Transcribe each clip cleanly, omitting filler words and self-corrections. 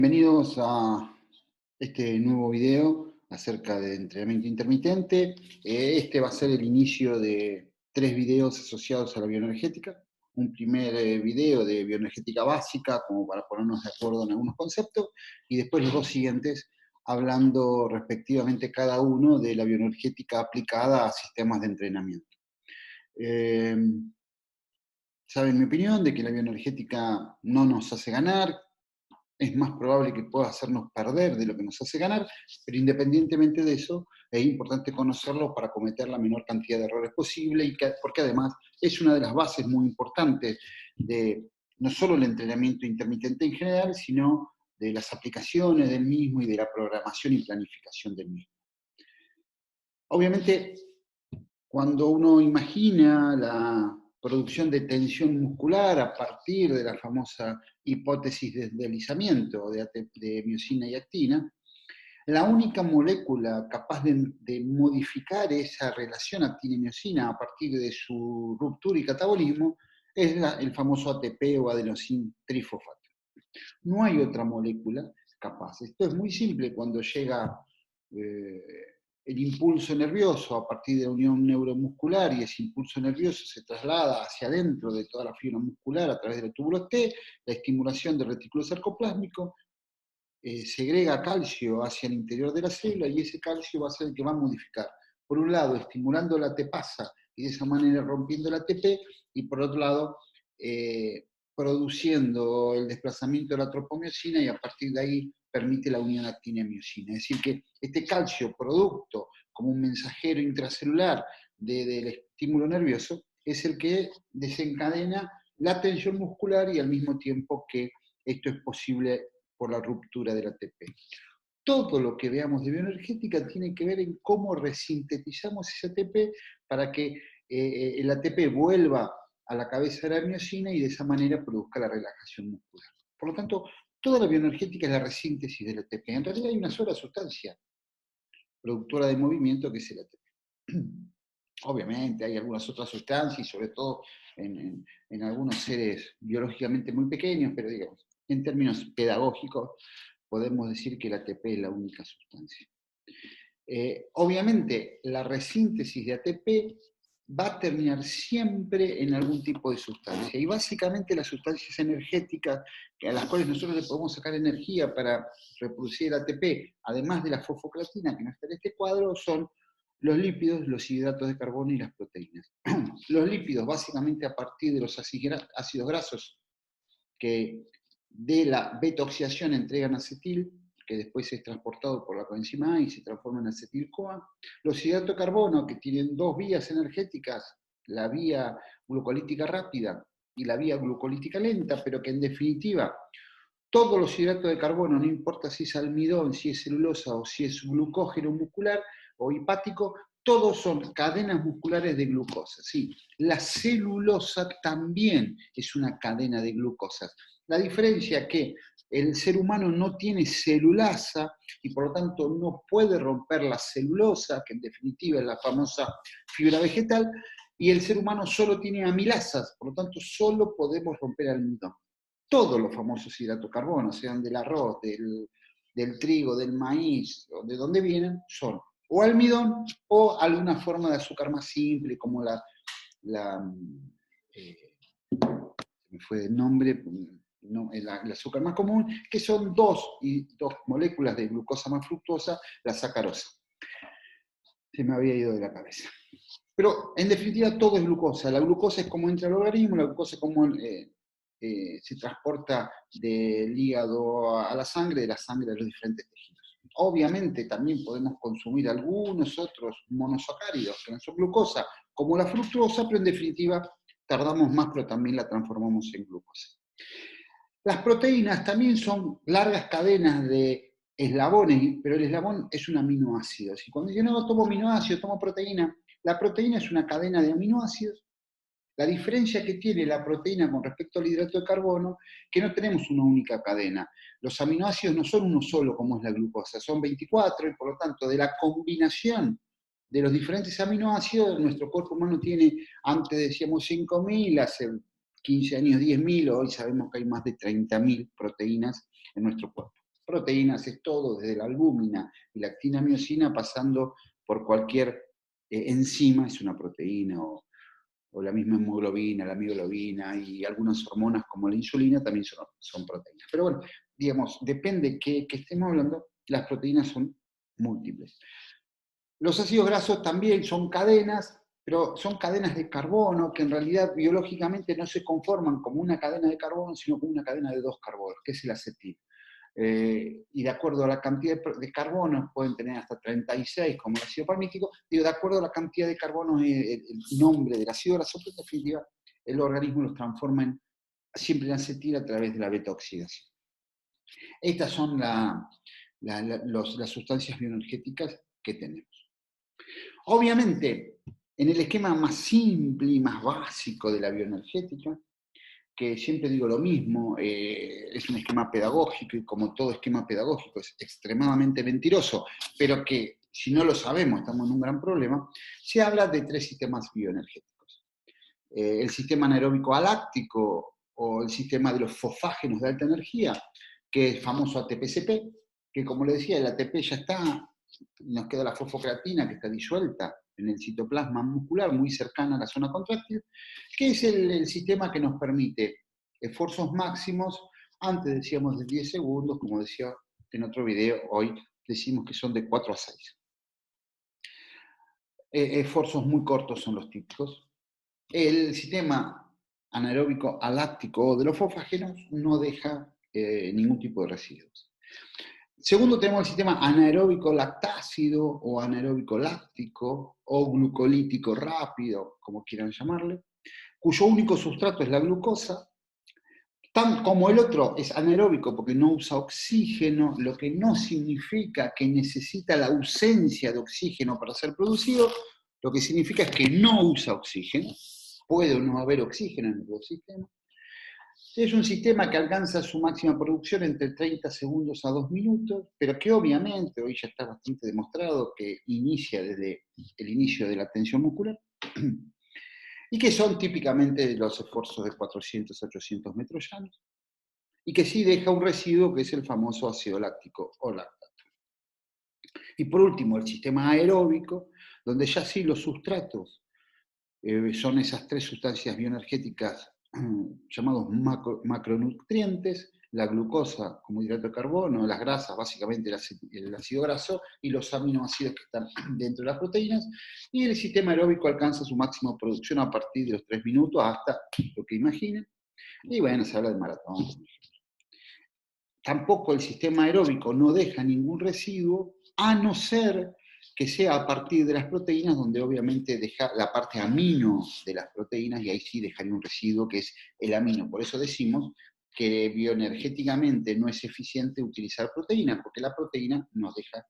Bienvenidos a este nuevo video acerca de entrenamiento intermitente. Este va a ser el inicio de 3 videos asociados a la bioenergética. Un primer video de bioenergética básica, como para ponernos de acuerdo en algunos conceptos, y después los 2 siguientes, hablando respectivamente cada uno de la bioenergética aplicada a sistemas de entrenamiento. Eh, Saben mi opinión de que la bioenergética no nos hace ganar, es más probable que pueda hacernos perder de lo que nos hace ganar, pero independientemente de eso, es importante conocerlo para cometer la menor cantidad de errores posible, porque además es una de las bases muy importantes de no solo el entrenamiento intermitente en general, sino de las aplicaciones del mismo y de la programación y planificación del mismo. Obviamente, cuando uno imagina la producción de tensión muscular a partir de la famosa hipótesis de deslizamiento de miosina y actina, la única molécula capaz de modificar esa relación actina-miosina a partir de su ruptura y catabolismo es el famoso ATP o adenosín trifosfato. No hay otra molécula capaz. Esto es muy simple cuando llega eh, el impulso nervioso a partir de la unión neuromuscular y ese impulso nervioso se traslada hacia adentro de toda la fibra muscular a través de los túbulos T, la estimulación del retículo sarcoplasmico, segrega calcio hacia el interior de la célula y ese calcio va a ser el que va a modificar. Por un lado, estimulando la ATPasa y de esa manera rompiendo la ATP, y por otro lado, produciendo el desplazamiento de la tropomiosina y a partir de ahí permite la unión actina-miosina. Es decir, que este calcio producto como un mensajero intracelular del estímulo nervioso es el que desencadena la tensión muscular y al mismo tiempo que esto es posible por la ruptura del ATP. Todo lo que veamos de bioenergética tiene que ver en cómo resintetizamos ese ATP para que el ATP vuelva a la cabeza de la miosina y de esa manera produzca la relajación muscular. Por lo tanto, toda la bioenergética es la resíntesis del ATP. En realidad hay una sola sustancia productora de movimiento que es el ATP. Obviamente hay algunas otras sustancias, y sobre todo en algunos seres biológicamente muy pequeños, pero digamos, en términos pedagógicos, podemos decir que el ATP es la única sustancia. Obviamente, la resíntesis de ATP va a terminar siempre en algún tipo de sustancia. Y básicamente las sustancias energéticas a las cuales nosotros le podemos sacar energía para reproducir el ATP, además de la fosfocreatina que no está en este cuadro, son los lípidos, los hidratos de carbono y las proteínas. Los lípidos, básicamente a partir de los ácidos grasos que de la beta-oxidación entregan acetil, que después es transportado por la coenzima A y se transforma en acetil-CoA. Los hidratos de carbono, que tienen 2 vías energéticas, la vía glucolítica rápida y la vía glucolítica lenta, pero que en definitiva todos los hidratos de carbono, no importa si es almidón, si es celulosa o si es glucógeno muscular o hepático, todos son cadenas musculares de glucosa. Sí, la celulosa también es una cadena de glucosas. La diferencia es que el ser humano no tiene celulasa y por lo tanto no puede romper la celulosa, que en definitiva es la famosa fibra vegetal, y el ser humano solo tiene amilasas, por lo tanto solo podemos romper almidón. Todos los famosos hidratos de carbono, sean del arroz, del trigo, del maíz, o de donde vienen, son o almidón o alguna forma de azúcar más simple, como me fue el nombre, no, el azúcar más común, que son dos moléculas de glucosa más fructuosa, la sacarosa. Se me había ido de la cabeza. Pero en definitiva todo es glucosa. La glucosa es como entra al organismo, la glucosa es como se transporta del hígado a la sangre, de la sangre a los diferentes tejidos. Obviamente también podemos consumir algunos otros monosacáridos que no son glucosa, como la fructuosa, pero en definitiva tardamos más, pero también la transformamos en glucosa. Las proteínas también son largas cadenas de eslabones, pero el eslabón es un aminoácido. Si cuando yo no tomo aminoácidos, tomo proteína, la proteína es una cadena de aminoácidos. La diferencia que tiene la proteína con respecto al hidrato de carbono, que no tenemos una única cadena. Los aminoácidos no son uno solo como es la glucosa, son 24 y por lo tanto de la combinación de los diferentes aminoácidos, nuestro cuerpo humano tiene, antes decíamos 5.000, hace 15 años 10.000, hoy sabemos que hay más de 30.000 proteínas en nuestro cuerpo. Proteínas es todo, desde la albúmina y la actina-miosina, pasando por cualquier enzima, es una proteína, o la misma hemoglobina, la mioglobina y algunas hormonas como la insulina también son proteínas. Pero bueno, digamos, depende que estemos hablando, las proteínas son múltiples. Los ácidos grasos también son cadenas, pero son cadenas de carbono que en realidad biológicamente no se conforman como una cadena de carbono, sino como una cadena de dos carbonos, que es el acetil. Y de acuerdo a la cantidad de carbonos, pueden tener hasta 36 como el ácido palmítico, digo, de acuerdo a la cantidad de carbonos, el nombre del ácido graso, pero en definitiva el organismo los transforma siempre en acetil a través de la beta-oxidación. Estas son las sustancias bioenergéticas que tenemos. Obviamente, en el esquema más simple y más básico de la bioenergética, que siempre digo lo mismo, es un esquema pedagógico y como todo esquema pedagógico es extremadamente mentiroso, pero que si no lo sabemos estamos en un gran problema, se habla de tres sistemas bioenergéticos. El sistema anaeróbico aláctico o el sistema de los fosfágenos de alta energía, que es famoso ATP-CP, que como le decía, el ATP ya está, nos queda la fosfocreatina que está disuelta en el citoplasma muscular, muy cercana a la zona contráctil, que es el sistema que nos permite esfuerzos máximos, antes decíamos de 10 segundos, como decía en otro video, hoy decimos que son de 4 a 6. Esfuerzos muy cortos son los típicos. El sistema anaeróbico aláctico o de los fosfágenos no deja ningún tipo de residuos. Segundo, tenemos el sistema anaeróbico lactácido o anaeróbico láctico o glucolítico rápido, como quieran llamarle, cuyo único sustrato es la glucosa. Tan como el otro es anaeróbico porque no usa oxígeno, lo que no significa que necesita la ausencia de oxígeno para ser producido, lo que significa es que no usa oxígeno, puede o no haber oxígeno en el ecosistema. Es un sistema que alcanza su máxima producción entre 30 segundos a 2 minutos, pero que obviamente hoy ya está bastante demostrado que inicia desde el inicio de la tensión muscular, y que son típicamente los esfuerzos de 400 a 800 metros llanos, y que sí deja un residuo que es el famoso ácido láctico o lactato. Y por último, el sistema aeróbico, donde ya sí los sustratos son esas tres sustancias bioenergéticas llamados macronutrientes, la glucosa como hidrato de carbono, las grasas, básicamente el ácido graso, y los aminoácidos que están dentro de las proteínas, y el sistema aeróbico alcanza su máxima producción a partir de los 3 minutos hasta lo que imaginen, y bueno, se habla de maratón. Tampoco el sistema aeróbico no deja ningún residuo, a no ser que sea a partir de las proteínas, donde obviamente deja la parte amino de las proteínas, y ahí sí dejaría un residuo que es el amino. Por eso decimos que bioenergéticamente no es eficiente utilizar proteínas, porque la proteína nos deja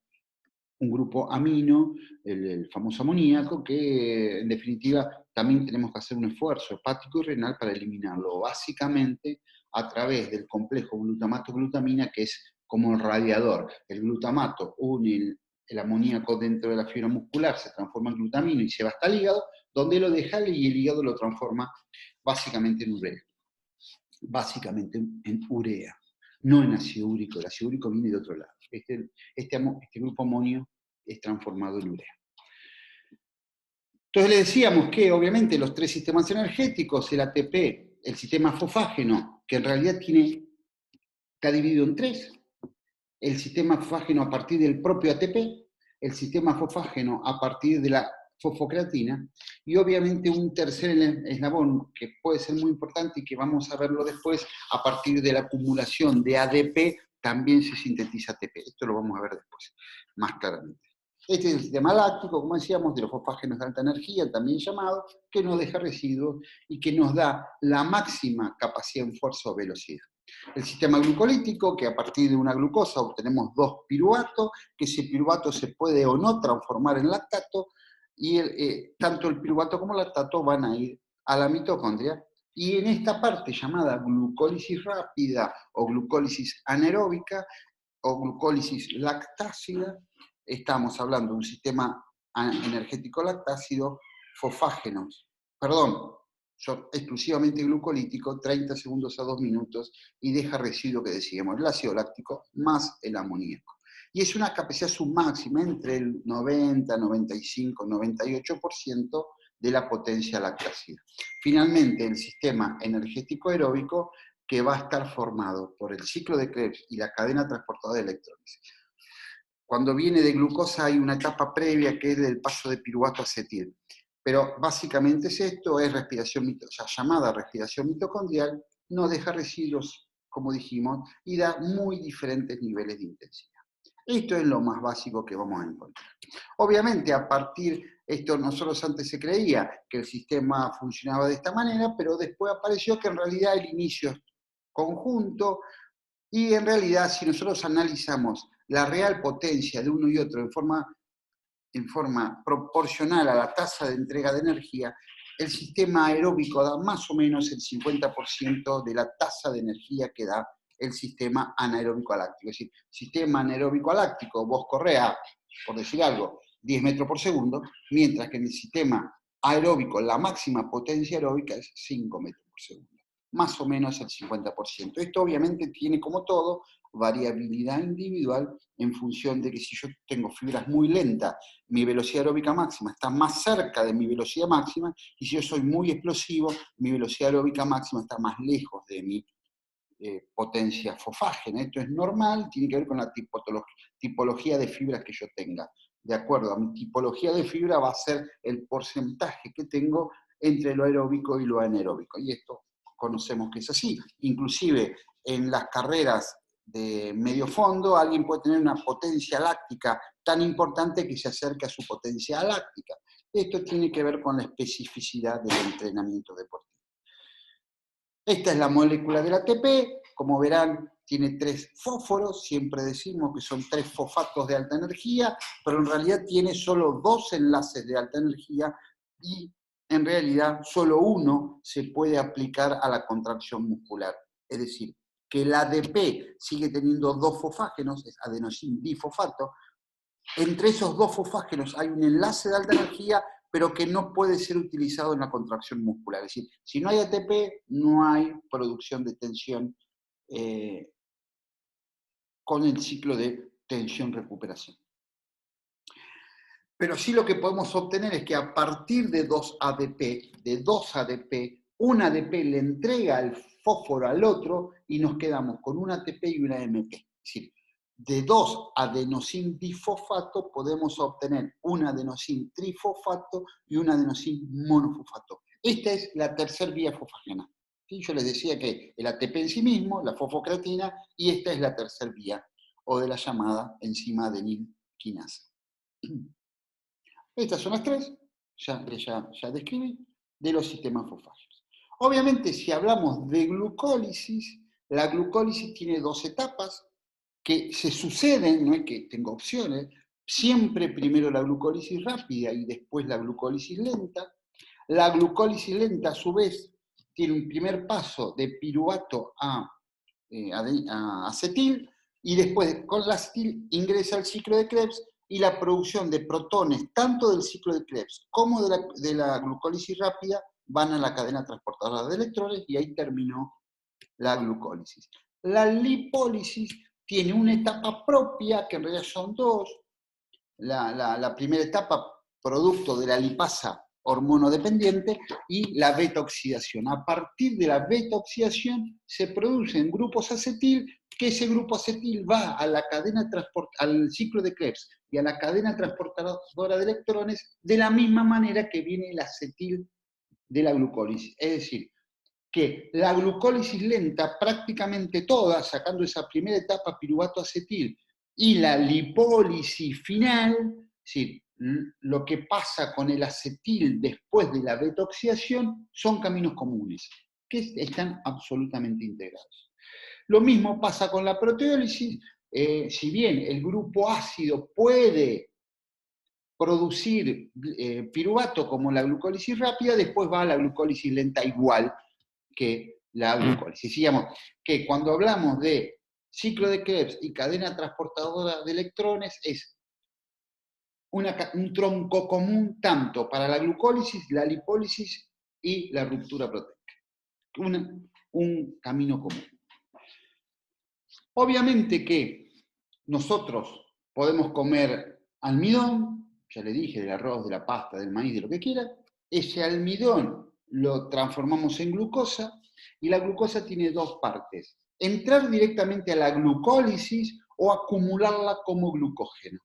un grupo amino, el famoso amoníaco, que en definitiva también tenemos que hacer un esfuerzo hepático y renal para eliminarlo, básicamente a través del complejo glutamato-glutamina, que es como el radiador. El glutamato une el amoníaco dentro de la fibra muscular, se transforma en glutamino y se va hasta el hígado, donde lo deja y el hígado lo transforma básicamente en urea. Básicamente en urea, no en ácido úrico. El ácido úrico viene de otro lado. Este grupo amonio es transformado en urea. Entonces le decíamos que obviamente los tres sistemas energéticos, el ATP, el sistema fosfágeno, que en realidad está dividido en tres, el sistema fosfágeno a partir del propio ATP, el sistema fosfágeno a partir de la fosfocreatina, y obviamente un tercer eslabón que puede ser muy importante y que vamos a verlo después, a partir de la acumulación de ADP también se sintetiza ATP. Esto lo vamos a ver después, más claramente. Este es el sistema láctico, como decíamos, de los fosfágenos de alta energía, también llamado, que no deja residuos y que nos da la máxima capacidad en fuerza o velocidad. El sistema glucolítico, que a partir de una glucosa obtenemos 2 piruvatos, que ese piruvato se puede o no transformar en lactato, y tanto el piruvato como el lactato van a ir a la mitocondria, y en esta parte llamada glucólisis rápida o glucólisis anaeróbica o glucólisis lactácida, estamos hablando de un sistema energético lactácido, fosfágenos, perdón, son exclusivamente glucolítico, 30 segundos a 2 minutos, y deja residuo que decíamos, el ácido láctico más el amoníaco. Y es una capacidad submáxima entre el 90, 95, 98% de la potencia lactácida. Finalmente, el sistema energético aeróbico, que va a estar formado por el ciclo de Krebs y la cadena transportadora de electrones. Cuando viene de glucosa hay una etapa previa que es del paso de piruvato a acetil. Pero básicamente es esto, es respiración, llamada respiración mitocondrial, no deja residuos, como dijimos, y da muy diferentes niveles de intensidad. Esto es lo más básico que vamos a encontrar. Obviamente, a partir, esto nosotros antes se creía que el sistema funcionaba de esta manera, pero después apareció que en realidad el inicio es conjunto, y en realidad si nosotros analizamos la real potencia de uno y otro en forma proporcional a la tasa de entrega de energía, el sistema aeróbico da más o menos el 50% de la tasa de energía que da el sistema anaeróbico aláctico. Es decir, sistema anaeróbico aláctico, vos corres a, por decir algo, 10 metros por segundo, mientras que en el sistema aeróbico la máxima potencia aeróbica es 5 metros por segundo. Más o menos el 50%. Esto obviamente tiene como todo variabilidad individual en función de que si yo tengo fibras muy lentas, mi velocidad aeróbica máxima está más cerca de mi velocidad máxima, y si yo soy muy explosivo, mi velocidad aeróbica máxima está más lejos de mi potencia fofágena. Esto es normal, tiene que ver con la tipología de fibras que yo tenga. De acuerdo a mi tipología de fibra va a ser el porcentaje que tengo entre lo aeróbico y lo anaeróbico. Y esto conocemos que es así. Inclusive en las carreras de medio fondo, alguien puede tener una potencia láctica tan importante que se acerca a su potencia láctica. Esto tiene que ver con la especificidad del entrenamiento deportivo. Esta es la molécula del ATP, como verán tiene 3 fósforos, siempre decimos que son 3 fosfatos de alta energía, pero en realidad tiene solo 2 enlaces de alta energía y en realidad solo uno se puede aplicar a la contracción muscular. Es decir, que el ADP sigue teniendo 2 fosfágenos, es adenosín difosfato. Entre esos 2 fosfágenos hay un enlace de alta energía, pero que no puede ser utilizado en la contracción muscular. Es decir, si no hay ATP, no hay producción de tensión con el ciclo de tensión-recuperación. Pero sí lo que podemos obtener es que a partir de 2 ADP, un ADP le entrega el fósforo al otro y nos quedamos con un ATP y una AMP. Es decir, de 2 adenosín difosfato podemos obtener un adenosín trifosfato y un adenosín monofosfato. Esta es la tercera vía fosfagena. ¿Sí? Yo les decía que el ATP en sí mismo, la fosfocreatina, y esta es la tercera vía, o de la llamada enzima adenilquinasa. Estas son las 3, ya describí, de los sistemas fosfágenos. Obviamente, si hablamos de glucólisis, la glucólisis tiene 2 etapas que se suceden, no es que tengo opciones, siempre primero la glucólisis rápida y después la glucólisis lenta. La glucólisis lenta, a su vez, tiene un primer paso de piruvato a acetil, y después con la acetil ingresa al ciclo de Krebs y la producción de protones, tanto del ciclo de Krebs como de la glucólisis rápida, van a la cadena transportadora de electrones y ahí terminó la glucólisis. La lipólisis tiene una etapa propia, que en realidad son 2. La primera etapa, producto de la lipasa hormonodependiente, y la beta-oxidación. A partir de la beta-oxidación se producen grupos acetil, que ese grupo acetil va a la cadena al ciclo de Krebs y a la cadena transportadora de electrones de la misma manera que viene el acetil de la glucólisis. Es decir, que la glucólisis lenta, prácticamente toda, sacando esa primera etapa piruvato acetil, y la lipólisis final, es decir, lo que pasa con el acetil después de la beta-oxidación, son caminos comunes, que están absolutamente integrados. Lo mismo pasa con la proteólisis. Si bien el grupo ácido puede producir piruvato como la glucólisis rápida, después va a la glucólisis lenta igual que la glucólisis. Digamos que cuando hablamos de ciclo de Krebs y cadena transportadora de electrones, es un tronco común tanto para la glucólisis, la lipólisis y la ruptura proteica. Un camino común. Obviamente que nosotros podemos comer almidón, ya le dije, del arroz, de la pasta, del maíz, de lo que quiera. Ese almidón lo transformamos en glucosa y la glucosa tiene dos partes. Entrar directamente a la glucólisis o acumularla como glucógeno.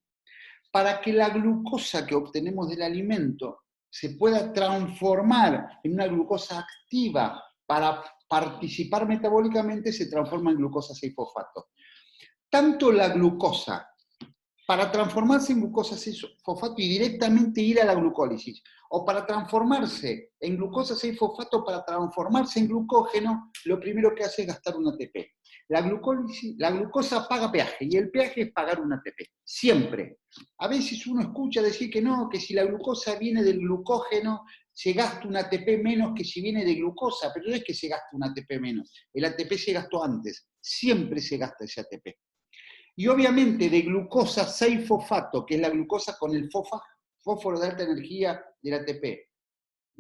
Para que la glucosa que obtenemos del alimento se pueda transformar en una glucosa activa para participar metabólicamente, se transforma en glucosa 6-fosfato. Tanto la glucosa, para transformarse en glucosa 6-fosfato y directamente ir a la glucólisis, o para transformarse en glucosa 6-fosfato, para transformarse en glucógeno, lo primero que hace es gastar un ATP. La glucosa paga peaje, y el peaje es pagar un ATP, siempre. A veces uno escucha decir que no, que si la glucosa viene del glucógeno, se gasta un ATP menos que si viene de glucosa, pero no es que se gasta un ATP menos, el ATP se gastó antes, siempre se gasta ese ATP. Y obviamente de glucosa 6-fosfato, que es la glucosa con el fósforo de alta energía del ATP,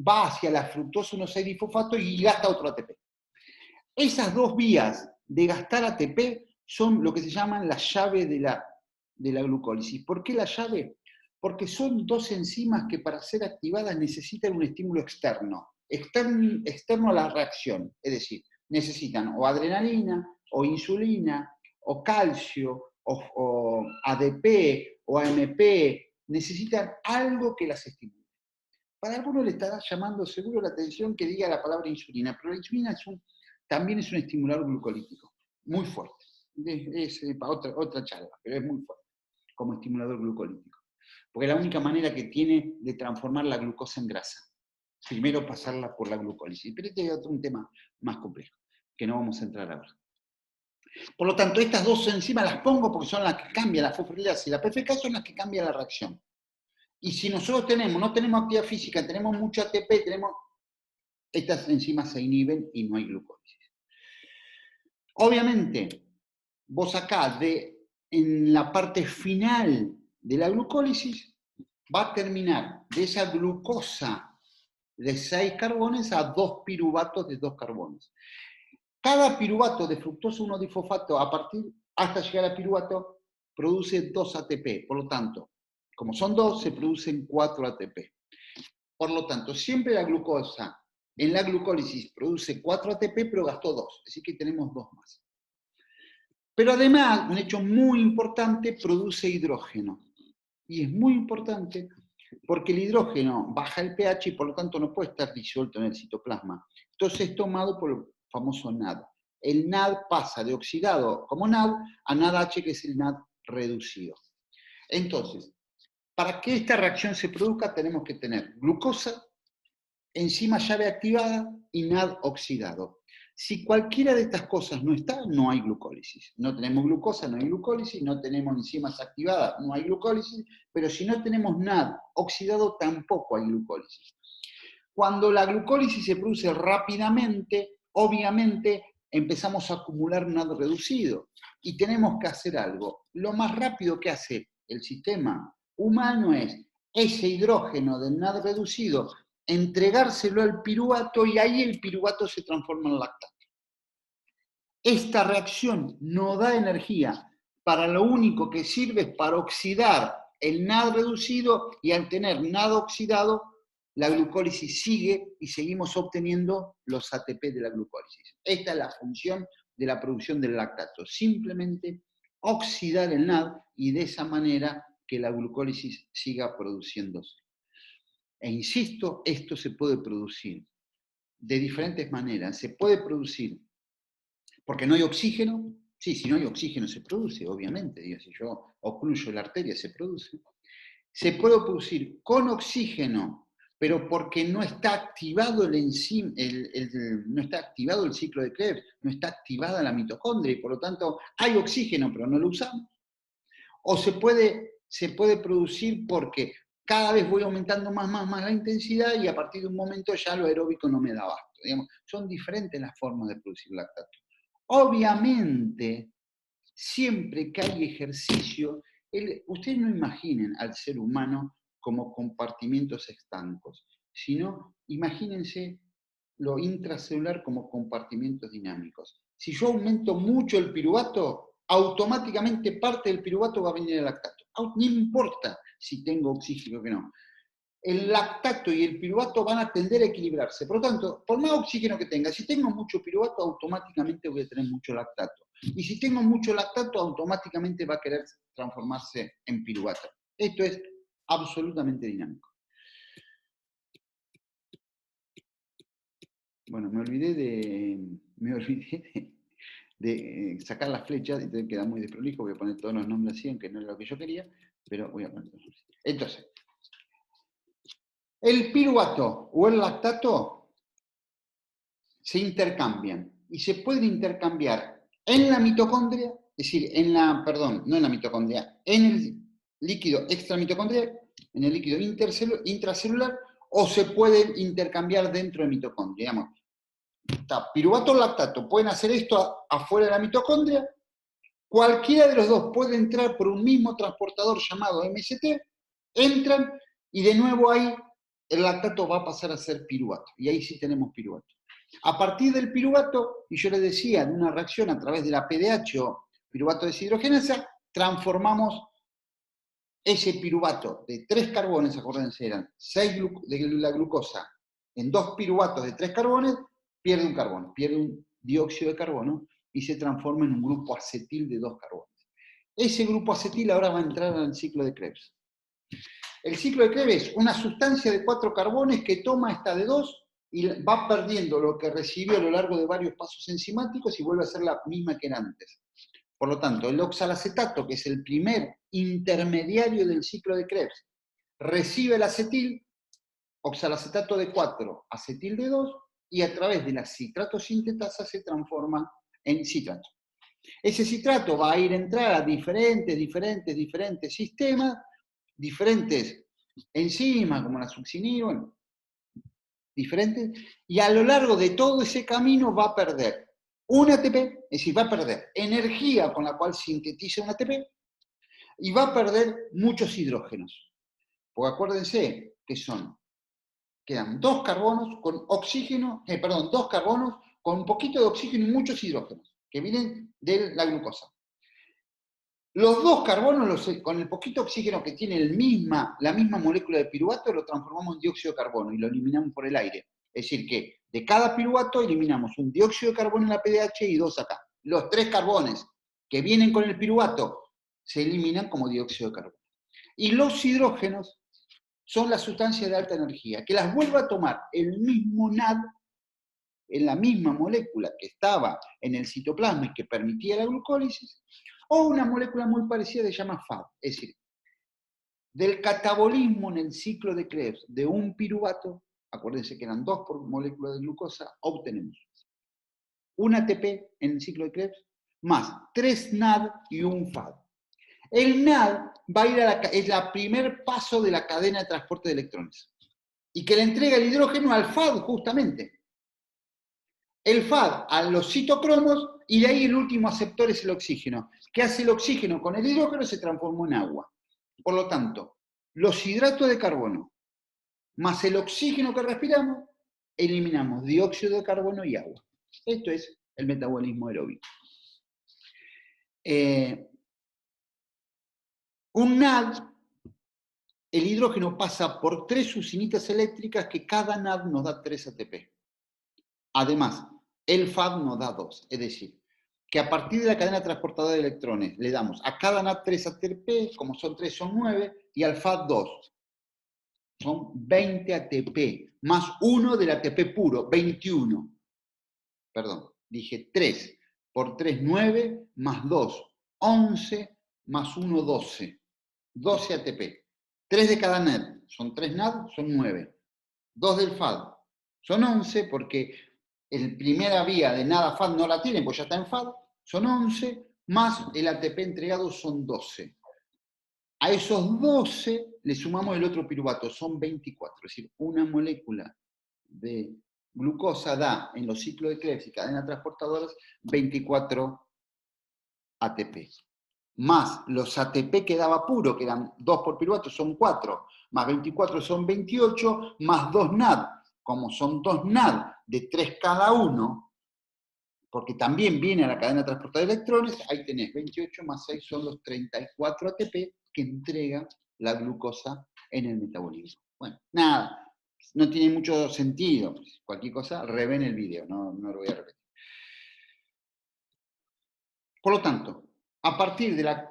va hacia la fructosa 1,6-difosfato y gasta otro ATP. Esas dos vías de gastar ATP son lo que se llaman la llave de la glucólisis. ¿Por qué la llave? Porque son dos enzimas que para ser activadas necesitan un estímulo externo a la reacción. Es decir, necesitan o adrenalina, o insulina, o calcio, o ADP, o AMP, necesitan algo que las estimule. Para algunos le estará llamando seguro la atención que diga la palabra insulina, pero la insulina también es un estimulador glucolítico, muy fuerte. Es para otra charla, pero es muy fuerte como estimulador glucolítico. Porque es la única manera que tiene de transformar la glucosa en grasa. Primero pasarla por la glucólisis. Pero este es un tema más complejo, que no vamos a entrar ahora. Por lo tanto, estas dos enzimas las pongo porque son las que cambian, la fosforilasa y la PFK son las que cambian la reacción. Y si nosotros no tenemos actividad física, tenemos mucho ATP, estas enzimas se inhiben y no hay glucólisis. Obviamente, vos acá, en la parte final de la glucólisis, va a terminar de esa glucosa de 6 carbones a 2 piruvatos de 2 carbones. Cada piruvato de fructosa 1-difosfato hasta llegar a piruvato produce 2 ATP. Por lo tanto, como son 2, se producen 4 ATP. Por lo tanto, siempre la glucosa en la glucólisis produce 4 ATP, pero gastó 2. Así que tenemos 2 más. Pero además, un hecho muy importante, produce hidrógeno. Y es muy importante porque el hidrógeno baja el pH y por lo tanto no puede estar disuelto en el citoplasma. Entonces es tomado por el famoso NAD. El NAD pasa de oxidado como NAD a NADH, que es el NAD reducido. Entonces, para que esta reacción se produzca tenemos que tener glucosa, enzima llave activada y NAD oxidado. Si cualquiera de estas cosas no está, no hay glucólisis. No tenemos glucosa, no hay glucólisis, no tenemos enzimas activadas, no hay glucólisis, pero si no tenemos NAD oxidado, tampoco hay glucólisis. Cuando la glucólisis se produce rápidamente, obviamente empezamos a acumular NAD reducido y tenemos que hacer algo. Lo más rápido que hace el sistema humano es ese hidrógeno del NAD reducido entregárselo al piruvato y ahí el piruvato se transforma en lactato. Esta reacción no da energía, para lo único que sirve es para oxidar el NAD reducido y al tener NAD oxidado, la glucólisis sigue y seguimos obteniendo los ATP de la glucólisis. Esta es la función de la producción del lactato, simplemente oxidar el NAD y de esa manera que la glucólisis siga produciéndose. E insisto, esto se puede producir de diferentes maneras. Se puede producir porque no hay oxígeno. Sí, si no hay oxígeno se produce, obviamente. Si yo ocluyo la arteria, se produce. Se puede producir con oxígeno, pero porque no está activado no está activado el ciclo de Krebs, no está activada la mitocondria, y por lo tanto hay oxígeno, pero no lo usamos. O se puede producir porque cada vez voy aumentando más la intensidad y a partir de un momento ya lo aeróbico no me da abasto. Digamos, son diferentes las formas de producir lactato. Obviamente, siempre que hay ejercicio, ustedes no imaginen al ser humano como compartimientos estancos, sino imagínense lo intracelular como compartimentos dinámicos. Si yo aumento mucho el piruvato, automáticamente parte del piruvato va a venir el lactato. No importa si tengo oxígeno o que no. El lactato y el piruvato van a tender a equilibrarse. Por lo tanto, por más oxígeno que tenga, si tengo mucho piruvato, automáticamente voy a tener mucho lactato. Y si tengo mucho lactato, automáticamente va a querer transformarse en piruvato. Esto es absolutamente dinámico. Bueno, me olvidé de sacar las flechas, y queda muy desprolijo, voy a poner todos los nombres así, aunque no era lo que yo quería, pero voy a poner todos así. Entonces, el piruvato o el lactato se intercambian, y se pueden intercambiar en la mitocondria, es decir, no en la mitocondria, en el líquido extramitocondrial, en el líquido intracelular, o se pueden intercambiar dentro de mitocondria. Digamos, piruvato o lactato pueden hacer esto afuera de la mitocondria. Cualquiera de los dos puede entrar por un mismo transportador llamado MST, entran y de nuevo ahí el lactato va a pasar a ser piruvato. Y ahí sí tenemos piruvato. A partir del piruvato, y yo les decía, de una reacción a través de la PDH o piruvato deshidrogenasa, transformamos ese piruvato de 3 carbones, acuérdense, eran 6 de la glucosa, en 2 piruvatos de 3 carbones, pierde un carbono, pierde un dióxido de carbono y se transforma en un grupo acetil de 2 carbones. Ese grupo acetil ahora va a entrar al ciclo de Krebs. El ciclo de Krebs es una sustancia de 4 carbones que toma esta de 2 y va perdiendo lo que recibió a lo largo de varios pasos enzimáticos y vuelve a ser la misma que era antes. Por lo tanto, el oxalacetato, que es el primer intermediario del ciclo de Krebs, recibe el acetil, oxalacetato de 4, acetil de 2, y a través de la citrato-sintetasa se transforma en citrato. Ese citrato va a ir a entrar a diferentes sistemas, diferentes enzimas, como la succinina, bueno, diferentes, y a lo largo de todo ese camino va a perder un ATP, es decir, va a perder energía con la cual sintetiza un ATP, y va a perder muchos hidrógenos. Porque acuérdense que quedan 2 carbonos con oxígeno, 2 carbonos con un poquito de oxígeno y muchos hidrógenos, que vienen de la glucosa. Los 2 carbonos, con el poquito oxígeno que tiene la misma molécula de piruvato, lo transformamos en dióxido de carbono y lo eliminamos por el aire. Es decir, que de cada piruvato eliminamos un dióxido de carbono en la PDH y 2 acá. Los 3 carbones que vienen con el piruvato se eliminan como dióxido de carbono. Y los hidrógenos son las sustancias de alta energía, que las vuelve a tomar el mismo NAD, en la misma molécula que estaba en el citoplasma y que permitía la glucólisis, o una molécula muy parecida que se llama FAD. Es decir, del catabolismo en el ciclo de Krebs de un piruvato, acuérdense que eran 2 por molécula de glucosa, obtenemos un ATP en el ciclo de Krebs, más 3 NAD y un FAD. El NAD va a ir es el primer paso de la cadena de transporte de electrones, y que le entrega el hidrógeno al FAD justamente. El FAD a los citocromos, y de ahí el último aceptor es el oxígeno. ¿Qué hace el oxígeno con el hidrógeno? Se transformó en agua. Por lo tanto, los hidratos de carbono más el oxígeno que respiramos, eliminamos dióxido de carbono y agua. Esto es el metabolismo aeróbico. Un NAD, el hidrógeno pasa por 3 sucinitas eléctricas que cada NAD nos da 3 ATP. Además, el FAD nos da 2, es decir, que a partir de la cadena transportadora de electrones le damos a cada NAD 3 ATP, como son 3 son 9, y al FAD 2. Son 20 ATP, más 1 del ATP puro, 21. Perdón, dije 3 por 3, 9, más 2, 11, más 1, 12. 12 ATP. 3 de cada NAD, son 3 NAD, son 9. 2 del FAD, son 11, porque el primera vía de NAD a FAD no la tienen, pues ya está en FAD, son 11, más el ATP entregado son 12. A esos 12 le sumamos el otro piruvato, son 24. Es decir, una molécula de glucosa da en los ciclos de Krebs y cadenas transportadoras 24 ATP. Más los ATP que daba puro, que eran 2 por piruvato, son 4. Más 24 son 28, más 2 NAD. como son 2 NAD de 3 cada uno, porque también viene a la cadena transportada de electrones, ahí tenés 28 más 6 son los 34 ATP que entrega la glucosa en el metabolismo. Bueno, nada, no tiene mucho sentido. Cualquier cosa, reven el video, no lo voy a repetir. Por lo tanto, a partir de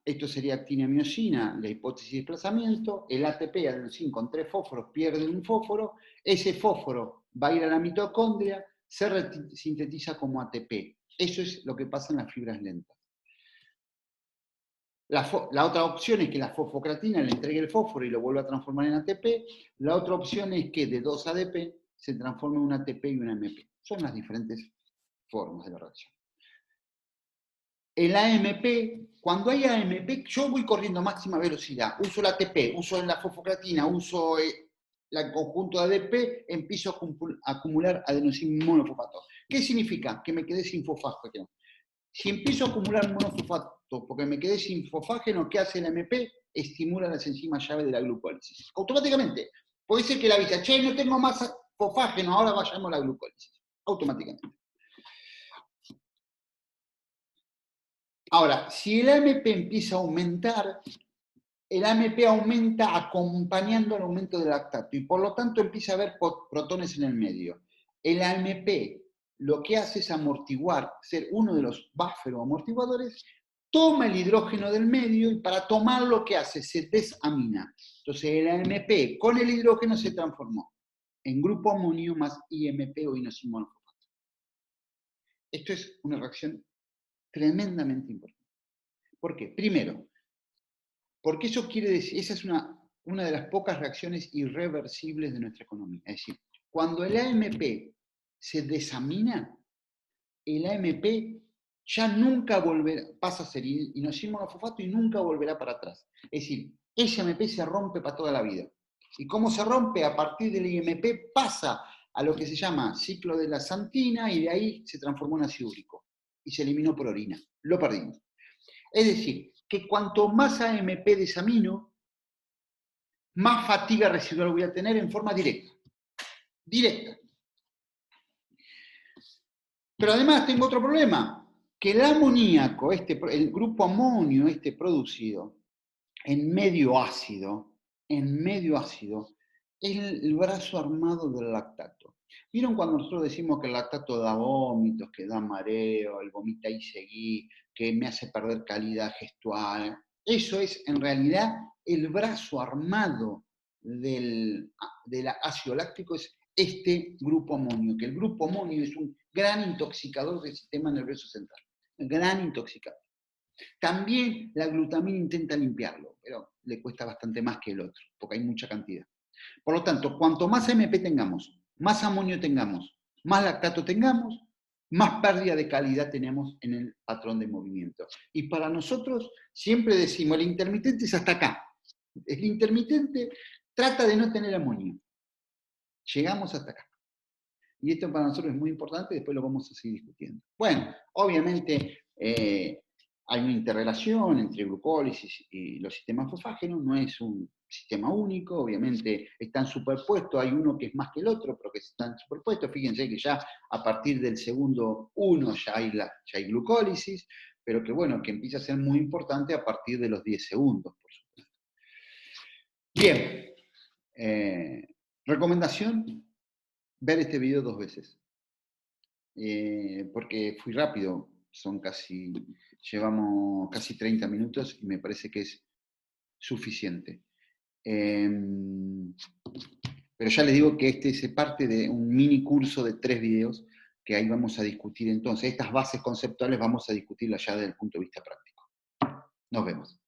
esto sería actina-miosina, la hipótesis de desplazamiento, el ATP, adenosín con 3 fósforos, pierde un fósforo, ese fósforo va a ir a la mitocondria, se sintetiza como ATP. Eso es lo que pasa en las fibras lentas. La otra opción es que la fosfocreatina le entregue el fósforo y lo vuelva a transformar en ATP. La otra opción es que de 2 ADP se transforme en un ATP y un AMP. Son las diferentes formas de la reacción. El AMP, cuando hay AMP, yo voy corriendo a máxima velocidad, uso el ATP, uso la fosfocreatina, uso el conjunto de ADP, empiezo a acumular adenosín monofosfato. ¿Qué significa? Que me quedé sin fosfágeno. Si empiezo a acumular monofosfato porque me quedé sin fosfágeno, ¿qué hace el AMP? Estimula las enzimas llave de la glucólisis. Automáticamente. Puede ser que la avisa, che, no tengo más fosfágeno, ahora vayamos a la glucólisis. Automáticamente. Ahora, si el AMP empieza a aumentar, el AMP aumenta acompañando el aumento del lactato y por lo tanto empieza a haber protones en el medio. El AMP lo que hace es amortiguar, ser uno de los buffer o amortiguadores, toma el hidrógeno del medio y para tomar lo que hace, se desamina. Entonces el AMP con el hidrógeno se transformó en grupo amonio más IMP o inosín monofosfato. Esto es una reacción tremendamente importante. ¿Por qué? Primero, porque eso quiere decir, esa es una de las pocas reacciones irreversibles de nuestra economía. Es decir, cuando el AMP se desamina, el AMP ya nunca volverá, pasa a ser inosín monofosfato y nunca volverá para atrás. Es decir, ese AMP se rompe para toda la vida. ¿Y cómo se rompe? A partir del IMP pasa a lo que se llama ciclo de la xantina y de ahí se transformó en ácido úrico y se eliminó por orina. Lo perdimos. Es decir, que cuanto más AMP desamino, más fatiga residual voy a tener en forma directa. Directa. Pero además tengo otro problema, que el amoníaco, el grupo amonio producido en medio ácido, es el brazo armado del lactato. ¿Vieron cuando nosotros decimos que el lactato da vómitos, que da mareo, el vomita y seguí, que me hace perder calidad gestual? Eso es en realidad el brazo armado del ácido láctico, es este grupo amonio, que el grupo amonio es un gran intoxicador del sistema nervioso central, un gran intoxicador. También la glutamina intenta limpiarlo, pero le cuesta bastante más que el otro, porque hay mucha cantidad. Por lo tanto, cuanto más AMP tengamos, más amonio tengamos, más lactato tengamos, más pérdida de calidad tenemos en el patrón de movimiento. Y para nosotros siempre decimos, el intermitente es hasta acá. El intermitente trata de no tener amonio. Llegamos hasta acá. Y esto para nosotros es muy importante, después lo vamos a seguir discutiendo. Bueno, obviamente hay una interrelación entre glucólisis y los sistemas fosfágenos, no es un sistema único, obviamente están superpuestos, hay uno que es más que el otro, pero que están superpuestos. Fíjense que ya a partir del segundo 1 ya hay glucólisis, pero que bueno, que empieza a ser muy importante a partir de los 10 segundos, por supuesto. Bien, recomendación, ver este video 2 veces. Porque fui rápido, llevamos casi 30 minutos y me parece que es suficiente. Pero ya les digo que este es parte de un mini curso de 3 videos que ahí vamos a discutir entonces. Estas bases conceptuales vamos a discutirlas ya desde el punto de vista práctico. Nos vemos.